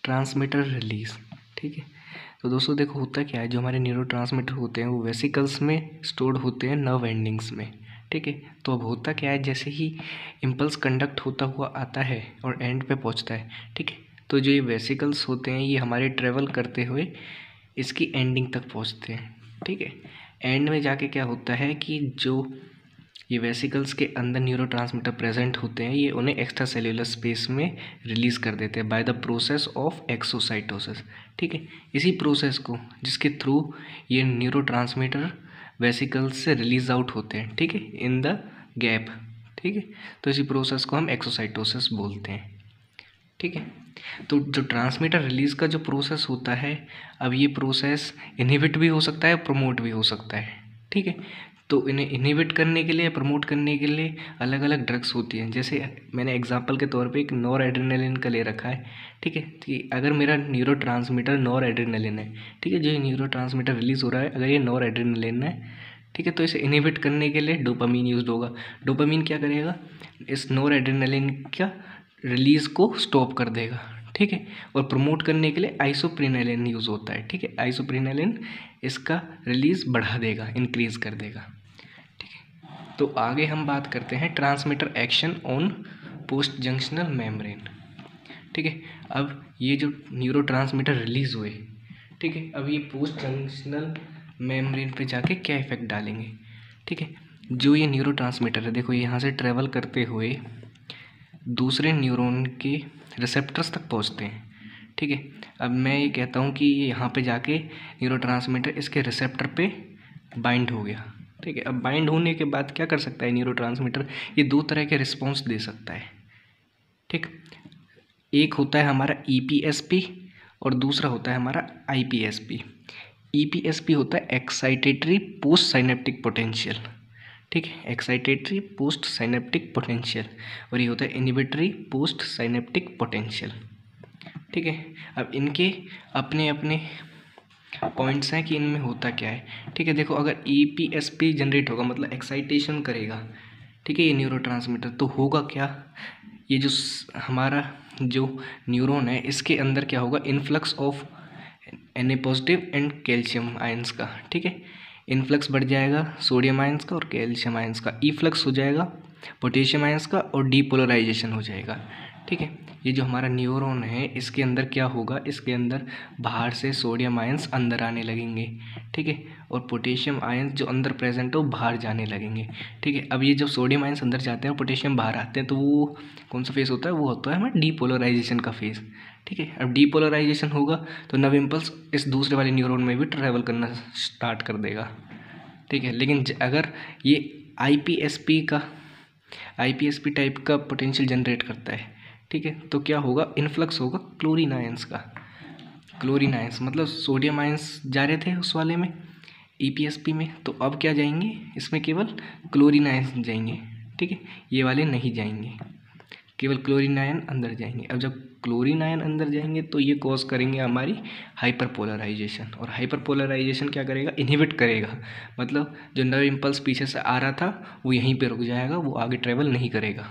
Transmitter release. ठीक है, तो दोस्तों देखो होता क्या है, जो हमारे न्यूरोट्रांसमीटर होते हैं वो वेसिकल्स में स्टोर्ड होते हैं नर्व एंडिंग्स में। ठीक है, तो अब होता क्या है, जैसे ही इम्पल्स कंडक्ट होता हुआ आता है और एंड पे पहुंचता है, ठीक है, तो जो ये वेसिकल्स होते हैं ये हमारे ट्रेवल करते हुए इसकी एंडिंग तक पहुंचते हैं। ठीक है, एंड में जाके क्या होता है कि जो ये वेसिकल्स के अंदर न्यूरोट्रांसमीटर प्रेजेंट होते हैं ये उन्हें एक्स्ट्रा सेल्यूलर स्पेस में रिलीज़ कर देते हैं by the process of exocytosis. ठीक है, इसी प्रोसेस को जिसके थ्रू ये न्यूरोट्रांसमीटर वेसिकल्स से रिलीज आउट होते हैं, ठीक है, इन द गैप। ठीक है, तो इसी प्रोसेस को हम एक्सोसाइटोसिस बोलते हैं। ठीक है, तो जो ट्रांसमीटर रिलीज़ का जो प्रोसेस होता है, अब ये प्रोसेस इनहिबिट भी हो सकता है, प्रमोट भी हो सकता है। ठीक है, तो इन्हें इनहिबिट करने के लिए, प्रमोट करने के लिए अलग अलग ड्रग्स होती हैं। जैसे मैंने एग्जांपल के तौर पे एक नॉर एड्रेनलिन का ले रखा है। ठीक है, कि अगर मेरा न्यूरोट्रांसमीटर नॉर एड्रेनलिन है, ठीक है, जो न्यूरो ट्रांसमीटर रिलीज़ हो रहा है अगर ये नॉर एड्रेनलिन है, ठीक है, तो इसे इनहिबिट करने के लिए डोपामीन यूज होगा। डोपामीन क्या करेगा, इस नॉर एड्रेनलिन का रिलीज़ को स्टॉप कर देगा। ठीक है, और प्रमोट करने के लिए आइसोप्रेनालिन यूज़ होता है। ठीक है, आइसोप्रेनालिन इसका रिलीज़ बढ़ा देगा, इंक्रीज़ कर देगा। ठीक है, तो आगे हम बात करते हैं transmitter action on post junctional membrane. ठीक है, अब ये जो न्यूरोट्रांसमीटर रिलीज़ हुए, ठीक है, अब ये पोस्ट जंक्शनल मेम्ब्रेन पे जाके क्या इफेक्ट डालेंगे। ठीक है, जो ये न्यूरोट्रांसमीटर है, देखो यहाँ से ट्रेवल करते हुए दूसरे न्यूरॉन के रिसेप्टर्स तक पहुँचते हैं। ठीक है, अब मैं ये कहता हूँ कि ये यहाँ पे जाके न्यूरोट्रांसमीटर इसके रिसेप्टर पे बाइंड हो गया। ठीक है, अब बाइंड होने के बाद क्या कर सकता है न्यूरोट्रांसमीटर, ये दो तरह के रिस्पॉन्स दे सकता है। ठीक, एक होता है हमारा EPSP और दूसरा होता है हमारा IPSP। EPSP होता है एक्साइटेटरी पोस्ट साइनेप्टिक पोटेंशियल। ठीक है, एक्साइटेटरी पोस्ट साइनेप्टिक पोटेंशियल, और ये होता है इनहिबिटरी पोस्ट साइनेप्टिक पोटेंशियल। ठीक है, अब इनके अपने अपने पॉइंट्स हैं कि इनमें होता क्या है। ठीक है, देखो अगर EPSP जनरेट होगा मतलब एक्साइटेशन करेगा, ठीक है, ये न्यूरोट्रांसमीटर, तो होगा क्या, ये जो हमारा जो न्यूरॉन है इसके अंदर क्या होगा, influx of Na positive and calcium ions का। ठीक है, इन्फ्लक्स बढ़ जाएगा सोडियम आयंस का और कैल्शियम आयंस का, इफ्लक्स हो जाएगा पोटेशियम आयंस का और डीपोलराइजेशन हो जाएगा। ठीक है, ये जो हमारा न्यूरॉन है इसके अंदर क्या होगा, इसके अंदर बाहर से सोडियम आयंस अंदर आने लगेंगे। ठीक है, और पोटेशियम आयंस जो अंदर प्रेजेंट है वो बाहर जाने लगेंगे। ठीक है, अब ये जब सोडियम आयंस अंदर जाते हैं और पोटेशियम बाहर आते हैं तो वो कौन सा फेस होता है, वो होता है हमारा डीपोलराइजेशन का फेस। ठीक है, अब डीपोलराइजेशन होगा तो नर्व इम्पल्स इस दूसरे वाले न्यूरॉन में भी ट्रैवल करना स्टार्ट कर देगा। ठीक है, लेकिन अगर ये आईपीएसपी टाइप का पोटेंशियल जनरेट करता है, ठीक है, तो क्या होगा, इन्फ्लक्स होगा क्लोरीन आयंस का। क्लोरीन आयंस मतलब सोडियम आयंस जा रहे थे उस वाले में ईपीएसपी में, तो अब क्या जाएंगे, इसमें केवल क्लोरीन आयंस जाएंगे। ठीक है, ये वाले नहीं जाएंगे, केवल क्लोरीन आयन अंदर जाएंगे। अब जब क्लोरीन आयन अंदर जाएंगे तो ये कॉज करेंगे हमारी हाइपरपोलराइजेशन, और हाइपरपोलराइजेशन क्या करेगा, इनहिबिट करेगा, मतलब जो नर्व इम्पल्स पीछे से आ रहा था वो यहीं पे रुक जाएगा, वो आगे ट्रेवल नहीं करेगा।